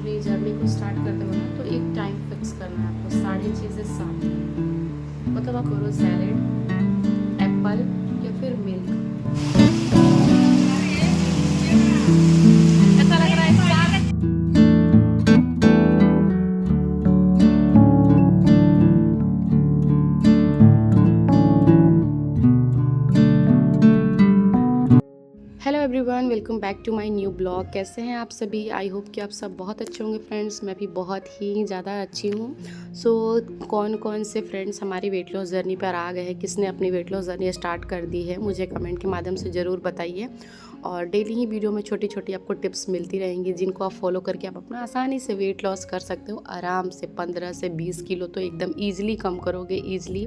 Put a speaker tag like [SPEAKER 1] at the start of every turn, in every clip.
[SPEAKER 1] अपनी जर्नी को स्टार्ट करते हो ना, तो एक टाइम फिक्स करना है आपको 6:30 से 7। मतलब आप करो सैलेड, एप्पल या फिर मिल्क। ऐसा लग रहा है hello everyone, welcome back to my new blog. कैसे हैं आप सभी? आई होप कि आप सब बहुत अच्छे होंगे फ्रेंड्स। मैं भी बहुत ही ज़्यादा अच्छी हूँ। कौन कौन से फ्रेंड्स हमारी वेट लॉस जर्नी पर आ गए हैं, किसने अपनी वेट लॉस जर्नी स्टार्ट कर दी है, मुझे कमेंट के माध्यम से ज़रूर बताइए। और डेली ही वीडियो में छोटी छोटी आपको टिप्स मिलती रहेंगी, जिनको आप फॉलो करके आप अपना आसानी से वेट लॉस कर सकते हो। आराम से 15 से 20 किलो तो एकदम ईजिली कम करोगे, ईजिली,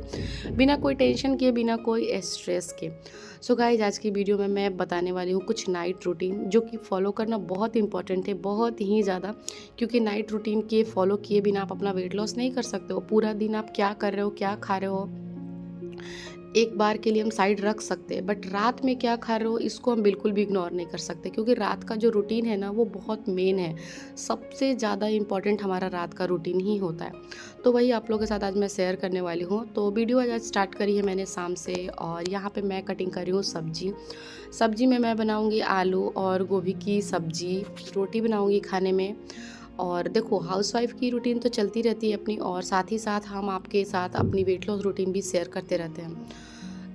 [SPEAKER 1] बिना कोई टेंशन के, बिना कोई स्ट्रेस के। सो गाइज, आज की वीडियो में मैं बताने वाली हूँ कुछ नाइट रूटीन, जो कि फॉलो करना बहुत इंपॉर्टेंट है, बहुत ही ज़्यादा। क्योंकि नाइट रूटीन के फॉलो किए बिना आप अपना वेट लॉस नहीं कर सकते हो। पूरा दिन आप क्या कर रहे हो, क्या खा रहे हो, एक बार के लिए हम साइड रख सकते हैं, बट रात में क्या खा रहे हो इसको हम बिल्कुल भी इग्नोर नहीं कर सकते। क्योंकि रात का जो रूटीन है ना, वो बहुत मेन है। सबसे ज़्यादा इम्पॉर्टेंट हमारा रात का रूटीन ही होता है। तो वही आप लोगों के साथ आज मैं शेयर करने वाली हूँ। तो वीडियो आज स्टार्ट करी है मैंने शाम से, और यहाँ पे मैं कटिंग कर रही हूँ सब्जी में मैं बनाऊँगी आलू और गोभी की सब्जी, रोटी बनाऊँगी खाने में। और देखो, हाउसवाइफ की रूटीन तो चलती रहती है अपनी, और साथ ही साथ हम आपके साथ अपनी वेट लॉस रूटीन भी शेयर करते रहते हैं।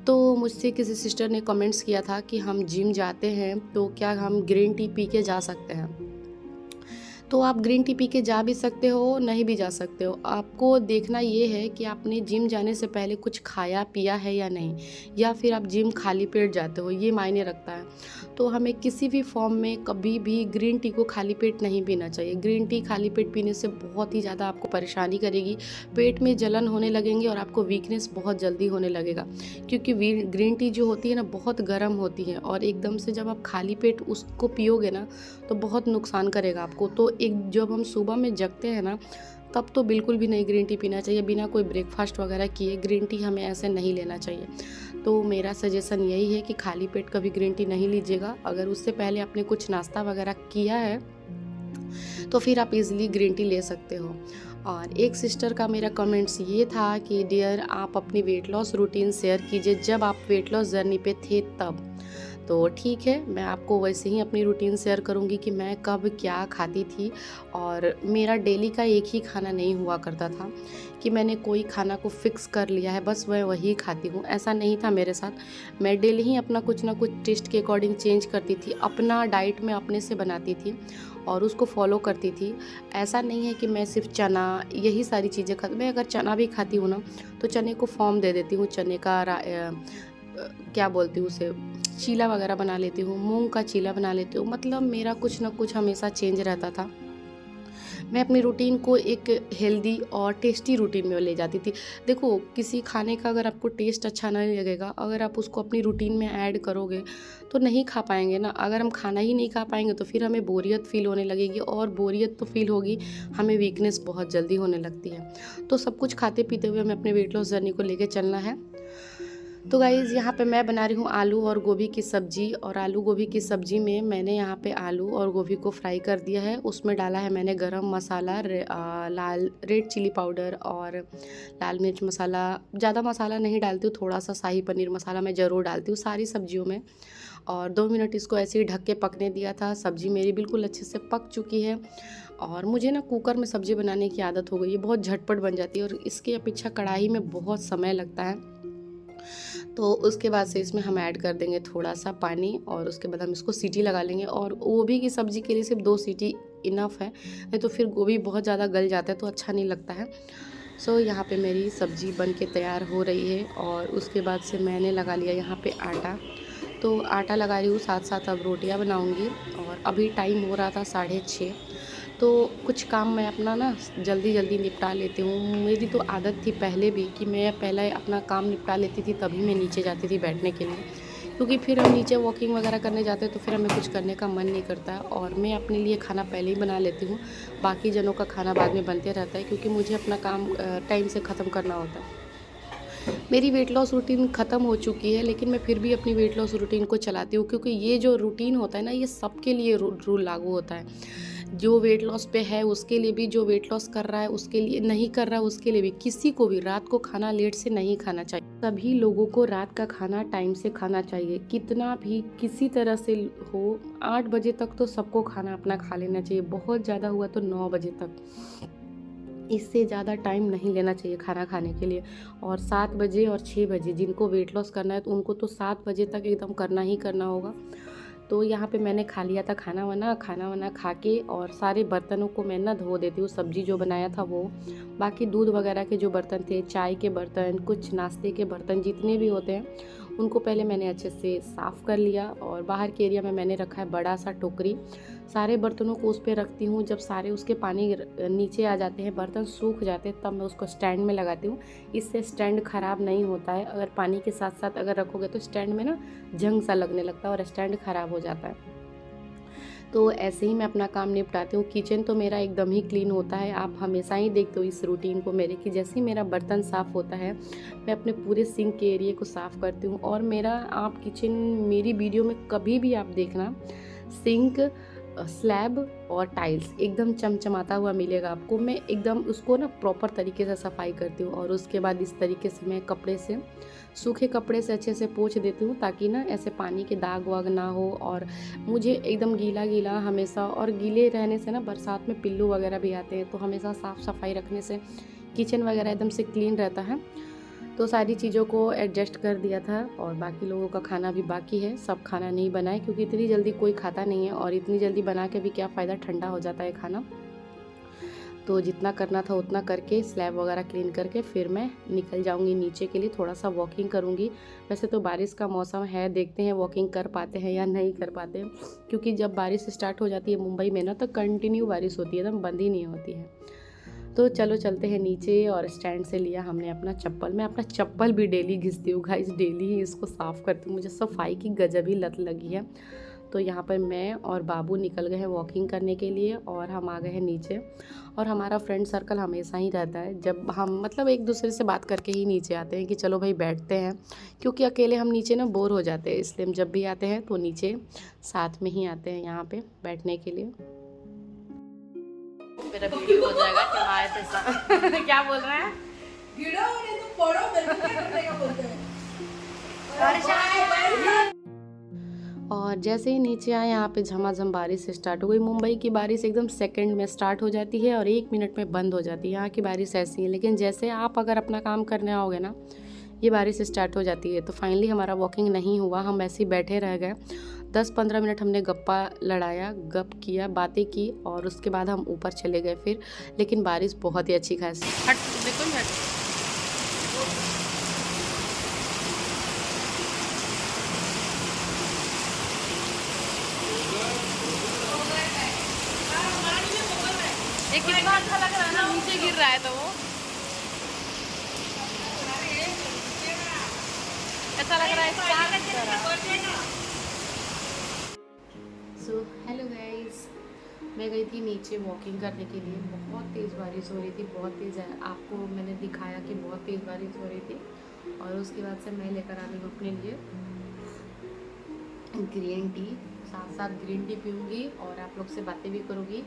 [SPEAKER 1] तो मुझसे किसी सिस्टर ने कमेंट्स किया था कि हम जिम जाते हैं तो क्या हम ग्रीन टी पी के जा सकते हैं। तो आप ग्रीन टी पी के जा भी सकते हो, नहीं भी जा सकते हो। आपको देखना ये है कि आपने जिम जाने से पहले कुछ खाया पिया है या नहीं, या फिर आप जिम खाली पेट जाते हो, ये मायने रखता है। तो हमें किसी भी फॉर्म में कभी भी ग्रीन टी को खाली पेट नहीं पीना चाहिए। ग्रीन टी खाली पेट पीने से बहुत ही ज़्यादा आपको परेशानी करेगी, पेट में जलन होने लगेंगे और आपको वीकनेस बहुत जल्दी होने लगेगा। क्योंकि ग्रीन टी जो होती है ना, बहुत गर्म होती है, और एकदम से जब आप खाली पेट उसको पियोगे ना, तो बहुत नुकसान करेगा आपको। तो जब हम सुबह में जगते हैं ना, तब तो बिल्कुल भी नहीं ग्रीन टी पीना चाहिए। बिना कोई ब्रेकफास्ट वगैरह किए ग्रीन टी हमें ऐसे नहीं लेना चाहिए। तो मेरा सजेशन यही है कि खाली पेट कभी ग्रीन टी नहीं लीजिएगा। अगर उससे पहले आपने कुछ नाश्ता वगैरह किया है तो फिर आप इजीली ग्रीन टी ले सकते हो। और एक सिस्टर का मेरा कमेंट्स ये था कि डियर, आप अपनी वेट लॉस रूटीन शेयर कीजिए जब आप वेट लॉस जर्नी पे थे तब। तो ठीक है, मैं आपको वैसे ही अपनी रूटीन शेयर करूंगी कि मैं कब क्या खाती थी। और मेरा डेली का एक ही खाना नहीं हुआ करता था कि मैंने कोई खाना को फिक्स कर लिया है बस मैं वही खाती हूँ, ऐसा नहीं था मेरे साथ। मैं डेली ही अपना कुछ ना कुछ टेस्ट के अकॉर्डिंग चेंज करती थी, अपना डाइट में अपने से बनाती थी और उसको फॉलो करती थी। ऐसा नहीं है कि मैं सिर्फ चना यही सारी चीज़ें खाती। मैं अगर चना भी खाती हूँ ना, तो चने को फॉर्म दे देती हूँ, चने का क्या बोलती हूँ उसे, चीला वगैरह बना लेती हूँ, मूंग का चीला बना लेती हूँ। मतलब मेरा कुछ ना कुछ हमेशा चेंज रहता था। मैं अपनी रूटीन को एक हेल्दी और टेस्टी रूटीन में ले जाती थी। देखो, किसी खाने का अगर आपको टेस्ट अच्छा नहीं लगेगा, अगर आप उसको अपनी रूटीन में ऐड करोगे तो नहीं खा पाएंगे ना। अगर हम खाना ही नहीं खा पाएंगे तो फिर हमें बोरियत फील होने लगेगी, और बोरियत तो फील होगी, हमें वीकनेस बहुत जल्दी होने लगती है। तो सब कुछ खाते पीते हुए हमें अपने वेट लॉस जर्नी को लेकर चलना है। तो गाइज़, यहाँ पे मैं बना रही हूँ आलू और गोभी की सब्ज़ी। और आलू गोभी की सब्ज़ी में मैंने यहाँ पे आलू और गोभी को फ्राई कर दिया है। उसमें डाला है मैंने गरम मसाला, लाल रेड चिली पाउडर और लाल मिर्च मसाला। ज़्यादा मसाला नहीं डालती हूँ, थोड़ा सा शाही पनीर मसाला मैं ज़रूर डालती हूँ सारी सब्जियों में। और 2 मिनट इसको ऐसे ही ढक के पकने दिया था। सब्ज़ी मेरी बिल्कुल अच्छे से पक चुकी है। और मुझे ना कुकर में सब्ज़ी बनाने की आदत हो गई है, बहुत झटपट बन जाती है, और इसकी अपेक्षा कढ़ाई में बहुत समय लगता है। तो उसके बाद से इसमें हम ऐड कर देंगे थोड़ा सा पानी, और उसके बाद हम इसको सीटी लगा लेंगे। और गोभी की सब्ज़ी के लिए सिर्फ 2 सीटी इनफ है, नहीं तो फिर गोभी बहुत ज़्यादा गल जाता है तो अच्छा नहीं लगता है। यहाँ पे मेरी सब्ज़ी बन के तैयार हो रही है। और उसके बाद से मैंने लगा लिया यहाँ पे आटा। तो आटा लगा रही हूँ, साथ साथ अब रोटियाँ बनाऊँगी। और अभी टाइम हो रहा था 6:30। तो कुछ काम मैं अपना ना जल्दी जल्दी निपटा लेती हूँ। मेरी तो आदत थी पहले भी कि मैं पहले अपना काम निपटा लेती थी, तभी मैं नीचे जाती थी बैठने के लिए। क्योंकि फिर हम नीचे वॉकिंग वगैरह करने जाते हैं तो फिर हमें कुछ करने का मन नहीं करता है। और मैं अपने लिए खाना पहले ही बना लेती हूँ, बाकी जनों का खाना बाद में बनते रहता है, क्योंकि मुझे अपना काम टाइम से ख़त्म करना होता है। मेरी वेट लॉस रूटीन ख़त्म हो चुकी है, लेकिन मैं फिर भी अपनी वेट लॉस रूटीन को चलाती हूँ, क्योंकि ये जो रूटीन होता है ना, ये सबके लिए रूल लागू होता है। जो वेट लॉस पे है उसके लिए भी, जो वेट लॉस कर रहा है उसके लिए, नहीं कर रहा है उसके लिए भी, किसी को भी रात को खाना लेट से नहीं खाना चाहिए। सभी लोगों को रात का खाना टाइम से खाना चाहिए, कितना भी किसी तरह से हो। 8 बजे तक तो सबको खाना अपना खा लेना चाहिए, बहुत ज़्यादा हुआ तो 9 बजे तक, इससे ज़्यादा टाइम नहीं लेना चाहिए खाना खाने के लिए। और 7 बजे और 6 बजे जिनको वेट लॉस करना है तो उनको तो 7 बजे तक एकदम करना ही करना होगा। तो यहाँ पे मैंने खा लिया था खाना वाना खा के, और सारे बर्तनों को मैं ना धो देती हूँ, सब्जी जो बनाया था वो, बाकी दूध वगैरह के जो बर्तन थे, चाय के बर्तन, कुछ नाश्ते के बर्तन जितने भी होते हैं उनको पहले मैंने अच्छे से साफ़ कर लिया। और बाहर के एरिया में मैंने रखा है बड़ा सा टोकरी, सारे बर्तनों को उस पर रखती हूँ। जब सारे उसके पानी नीचे आ जाते हैं, बर्तन सूख जाते हैं, तब मैं उसको स्टैंड में लगाती हूँ। इससे स्टैंड ख़राब नहीं होता है, अगर पानी के साथ साथ अगर रखोगे तो स्टैंड में ना जंग सा लगने लगता है और स्टैंड ख़राब हो जाता है। तो ऐसे ही मैं अपना काम निपटाती हूँ। किचन तो मेरा एकदम ही क्लीन होता है, आप हमेशा ही देखते हो इस रूटीन को मेरे, कि जैसे ही मेरा बर्तन साफ़ होता है मैं अपने पूरे सिंक के एरिया को साफ़ करती हूँ। और मेरा, आप किचन मेरी वीडियो में कभी भी आप देखना, सिंक, स्लैब और टाइल्स एकदम चमचमाता हुआ मिलेगा आपको। मैं एकदम उसको ना प्रॉपर तरीके से सफाई करती हूँ, और उसके बाद इस तरीके से मैं कपड़े से, सूखे कपड़े से अच्छे से पोंछ देती हूँ, ताकि ना ऐसे पानी के दाग वाग ना हो। और मुझे एकदम गीला गीला हमेशा, और गीले रहने से ना बरसात में पिल्लू वगैरह भी आते हैं, तो हमेशा साफ़ सफाई रखने से किचन वगैरह एकदम से क्लीन रहता है। तो सारी चीज़ों को एडजस्ट कर दिया था, और बाकी लोगों का खाना भी बाकी है, सब खाना नहीं बनाए क्योंकि इतनी जल्दी कोई खाता नहीं है, और इतनी जल्दी बना के भी क्या फ़ायदा, ठंडा हो जाता है खाना। तो जितना करना था उतना करके स्लैब वगैरह क्लीन करके फिर मैं निकल जाऊंगी नीचे के लिए, थोड़ा सा वॉकिंग करूंगी। वैसे तो बारिश का मौसम है, देखते हैं वॉकिंग कर पाते हैं या नहीं कर पाते हैं, क्योंकि जब बारिश स्टार्ट हो जाती है मुंबई में ना, तो कंटिन्यू बारिश होती है, एकदम बंद ही नहीं होती है। तो चलो चलते हैं नीचे। और स्टैंड से लिया हमने अपना चप्पल, मैं अपना चप्पल भी डेली घिसती हूँ गाइस, डेली ही इसको साफ़ करती हूँ, मुझे सफाई की गजब ही लत लगी है। तो यहाँ पर मैं और बाबू निकल गए हैं वॉकिंग करने के लिए, और हम आ गए हैं नीचे। और हमारा फ्रेंड सर्कल हमेशा ही रहता है, जब हम मतलब एक दूसरे से बात करके ही नीचे आते हैं कि चलो भाई बैठते हैं, क्योंकि अकेले हम नीचे ना बोर हो जाते हैं, इसलिए हम जब भी आते हैं तो नीचे साथ में ही आते हैं यहाँ पे बैठने के लिए। मेरा वीडियो हो जाएगा तुम्हारे जैसा। क्या बोल रहे हैं? वीडियो नहीं तो पढ़ो, मेरे को क्या करने का बोलते हैं। और जैसे ही नीचे आए यहाँ पे झमाझम बारिश स्टार्ट हो गई। मुंबई की बारिश एकदम सेकंड में स्टार्ट हो जाती है और 1 मिनट में बंद हो जाती है, यहाँ की बारिश ऐसी है। लेकिन जैसे आप अगर अपना काम करने आओगे ना, ये बारिश स्टार्ट हो जाती है। तो फाइनली हमारा वॉकिंग नहीं हुआ, हम ऐसे ही बैठे रह गए। 10-15 मिनट हमने गप्पा लड़ाया, गप किया, बातें की, और उसके बाद हम ऊपर चले गए फिर। लेकिन बारिश बहुत ही अच्छी खासी। हट देखो ही हट। ये कितना अच्छा लग रहा है ना, नीचे गिर रहा है तो वो ऐसा लग रहा है। सो हेलो गाइस, मैं गई थी नीचे वॉकिंग करने के लिए, बहुत तेज़ बारिश हो रही थी, बहुत तेज़ है, आपको मैंने दिखाया कि बहुत तेज़ बारिश हो रही थी। और उसके बाद से मैं लेकर आ गई हूँ अपने लिए ग्रीन टी, साथ साथ ग्रीन टी पीऊँगी और आप लोग से बातें भी करूँगी।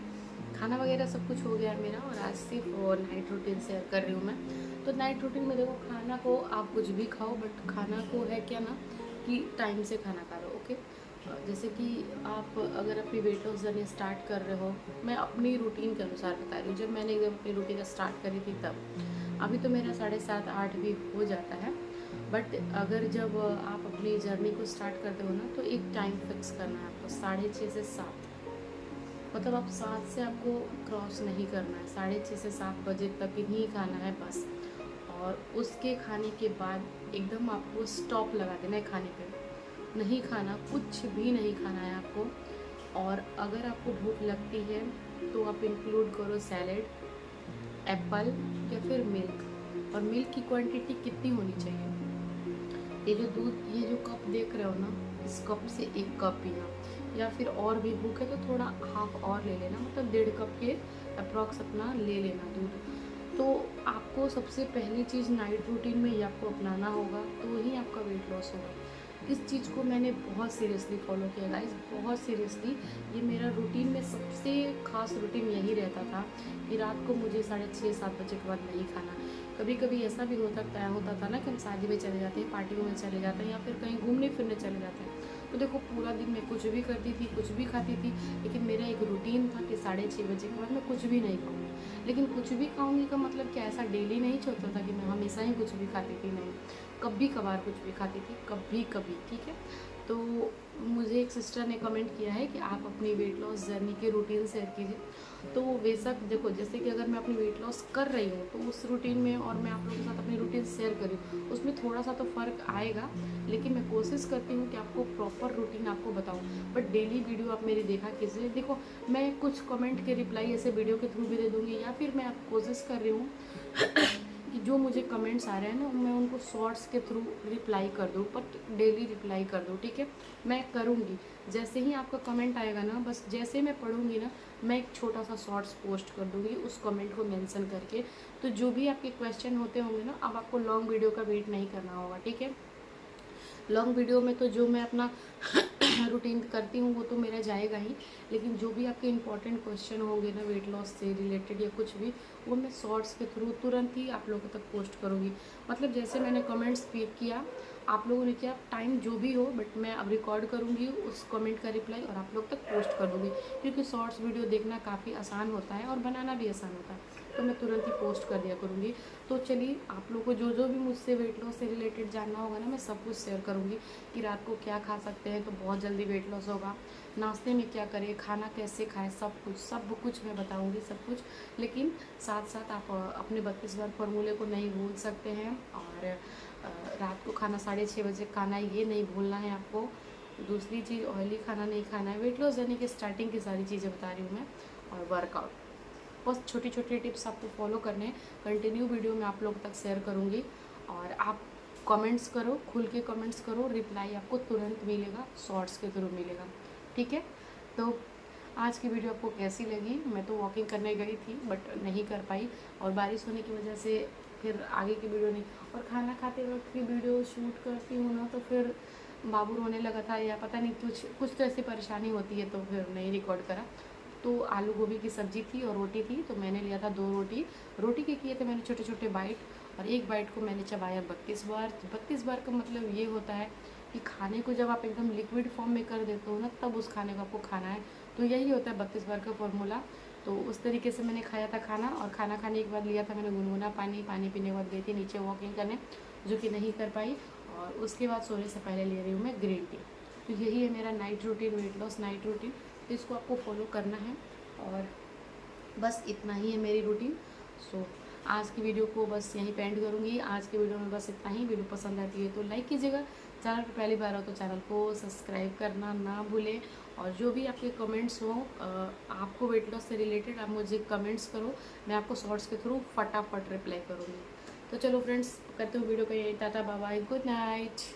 [SPEAKER 1] खाना वगैरह सब कुछ हो गया मेरा, और आज सिर्फ नाइट रूटीन शेयर कर रही हूँ मैं। तो नाइट रूटीन में देखो, खाना को आप कुछ भी खाओ, बट खाना को है क्या ना कि टाइम से खाना खा लो, ओके। जैसे कि आप अगर अपनी वेट लॉस जर्नी स्टार्ट कर रहे हो, मैं अपनी रूटीन के अनुसार बता रही हूँ, जब मैंने एकदम अपनी रूटीन स्टार्ट करी थी तब, अभी तो मेरा 7:30-8 भी हो जाता है। बट अगर जब आप अपनी जर्नी को स्टार्ट करते हो ना, तो एक टाइम फिक्स करना है आपको, 6:30 से 7, मतलब आप 7 से आपको क्रॉस नहीं करना है, 6:30 से 7 बजे तक ही खाना है बस। और उसके खाने के बाद एकदम आपको स्टॉप लगा देना है खाने पे, नहीं खाना, कुछ भी नहीं खाना है आपको। और अगर आपको भूख लगती है तो आप इंक्लूड करो सैलेड, एप्पल या फिर मिल्क। और मिल्क की क्वांटिटी कितनी होनी चाहिए, ये जो दूध, ये जो कप देख रहे हो ना, इस कप से 1 कप पीना, या फिर और भी भूख है तो थोड़ा हाफ और ले लेना, मतलब 1.5 कप के अप्रॉक्स अपना ले लेना दूध। तो आपको सबसे पहली चीज़ नाइट रूटीन में ये आपको अपनाना होगा, तो ही आपका वेट लॉस होगा। इस चीज़ को मैंने बहुत सीरियसली फॉलो किया गाइस, बहुत सीरियसली। ये मेरा रूटीन में सबसे ख़ास रूटीन यही रहता था कि रात को मुझे 6:30-7 बजे के बाद नहीं खाना। कभी कभी ऐसा भी होता था ना कि हम शादी में चले जाते हैं, पार्टियों में चले जाते हैं, या फिर कहीं घूमने फिरने चले जाते हैं, तो देखो पूरा दिन मैं कुछ भी करती थी, कुछ भी खाती थी, लेकिन मेरा एक रूटीन था कि 6:30 बजे के बाद मैं कुछ भी नहीं खाऊंगी। लेकिन कुछ भी खाऊंगी का मतलब क्या, ऐसा डेली नहीं चलता था कि मैं हमेशा ही कुछ भी खाती थी, नहीं, कभी कभार कुछ भी खाती थी, कभी कभी, ठीक है। तो मुझे एक सिस्टर ने कमेंट किया है कि आप अपनी वेट लॉस जर्नी के रूटीन शेयर कीजिए। तो बेशक देखो, जैसे कि अगर मैं अपनी वेट लॉस कर रही हूँ तो उस रूटीन में, और मैं आप लोगों के साथ अपनी रूटीन शेयर कर रही हूँ, उसमें थोड़ा सा तो फ़र्क आएगा, लेकिन मैं कोशिश करती हूँ कि आपको प्रॉपर रूटीन आपको बताऊँ। बट डेली वीडियो आप मेरी देखा कीजिए। देखो, मैं कुछ कमेंट के रिप्लाई ऐसे वीडियो के थ्रू भी दे दूँगी, या फिर मैं आप कोशिश कर रही हूँ कि जो मुझे कमेंट्स आ रहे हैं ना, मैं उनको शॉर्ट्स के थ्रू रिप्लाई कर दूँ, बट डेली रिप्लाई कर दूँ, ठीक है। मैं करूँगी, जैसे ही आपका कमेंट आएगा ना, बस जैसे मैं पढ़ूँगी ना, मैं एक छोटा सा शॉर्ट्स पोस्ट कर दूँगी उस कमेंट को मेंशन करके। तो जो भी आपके क्वेश्चन होते होंगे ना, अब आपको लॉन्ग वीडियो का वेट नहीं करना होगा, ठीक है। लॉन्ग वीडियो में तो जो मैं अपना रूटीन करती हूँ वो तो मेरा जाएगा ही, लेकिन जो भी आपके इंपॉर्टेंट क्वेश्चन होंगे ना वेट लॉस से रिलेटेड या कुछ भी, वो मैं शॉर्ट्स के थ्रू तुरंत ही आप लोगों तक पोस्ट करूँगी। मतलब जैसे मैंने कमेंट्स पिक किया, आप लोगों ने किया, टाइम जो भी हो, बट मैं अब रिकॉर्ड करूँगी उस कमेंट का रिप्लाई और आप लोग तक पोस्ट कर दूँगी, क्योंकि शॉर्ट्स वीडियो देखना काफ़ी आसान होता है और बनाना भी आसान होता है, तो मैं तुरंत ही पोस्ट कर दिया करूँगी। तो चलिए, आप लोग को जो जो भी मुझसे वेट लॉस से रिलेटेड जानना होगा ना, मैं सब कुछ शेयर करूँगी कि रात को क्या खा सकते हैं तो बहुत जल्दी वेट लॉस होगा, नाश्ते में क्या करें, खाना कैसे खाएं, सब कुछ मैं बताऊँगी, सब कुछ। लेकिन साथ साथ आप अपने 32 बार फार्मूले को नहीं भूल सकते हैं, और रात को खाना 6:30 बजे खाना है, ये नहीं भूलना है आपको। दूसरी चीज़, ऑयली खाना नहीं खाना है। वेट लॉस जर्नी की स्टार्टिंग की सारी चीज़ें बता रही हूँ मैं, और वर्कआउट, बस छोटी छोटी टिप्स आपको फॉलो करने हैं। कंटिन्यू वीडियो में आप लोग तक शेयर करूँगी, और आप कमेंट्स करो, खुल के कमेंट्स करो, रिप्लाई आपको तुरंत मिलेगा, शॉर्ट्स के थ्रू मिलेगा, ठीक है। तो आज की वीडियो आपको कैसी लगी? मैं तो वॉकिंग करने गई थी बट नहीं कर पाई, और बारिश होने की वजह से फिर आगे की वीडियो नहीं। और खाना खाते वक्त की वीडियो शूट करती हूँ ना, तो फिर बाबू रोने लगा था, या पता नहीं कुछ कुछ तो ऐसी परेशानी होती है, तो फिर नहीं रिकॉर्ड करा। तो आलू गोभी की सब्ज़ी थी और रोटी थी, तो मैंने लिया था 2 रोटी। रोटी के किए थे मैंने छोटे छोटे बाइट, और एक बाइट को मैंने चबाया 32 बार। 32 बार का मतलब ये होता है कि खाने को जब आप एकदम लिक्विड फॉर्म में कर देते हो ना, तब उस खाने को आपको खाना है। तो यही होता है 32 बार का फॉर्मूला। तो उस तरीके से मैंने खाया था खाना, और खाना खाने के बाद लिया था मैंने गुनगुना पानी। पानी पीने के बाद गई थी नीचे वॉकिंग करने, जो कि नहीं कर पाई, और उसके बाद सोने से पहले ले रही हूँ मैं ग्रीन टी। तो यही है मेरा night routine, weight loss night routine. तो इसको आपको फॉलो करना है, और बस इतना ही है मेरी रूटीन। सो आज की वीडियो को बस यहीं पे एंड करूँगी। आज की वीडियो में बस इतना ही। वीडियो पसंद आती है तो लाइक कीजिएगा, चैनल पर पहली बार हो तो चैनल को सब्सक्राइब करना ना भूलें, और जो भी आपके कमेंट्स हों आपको वेट लॉस से रिलेटेड, आप मुझे कमेंट्स करो, मैं आपको शॉर्ट्स के थ्रू फटाफट रिप्लाई करूँगी। तो चलो फ्रेंड्स, करते हूँ वीडियो का यही, tata bye bye, good night.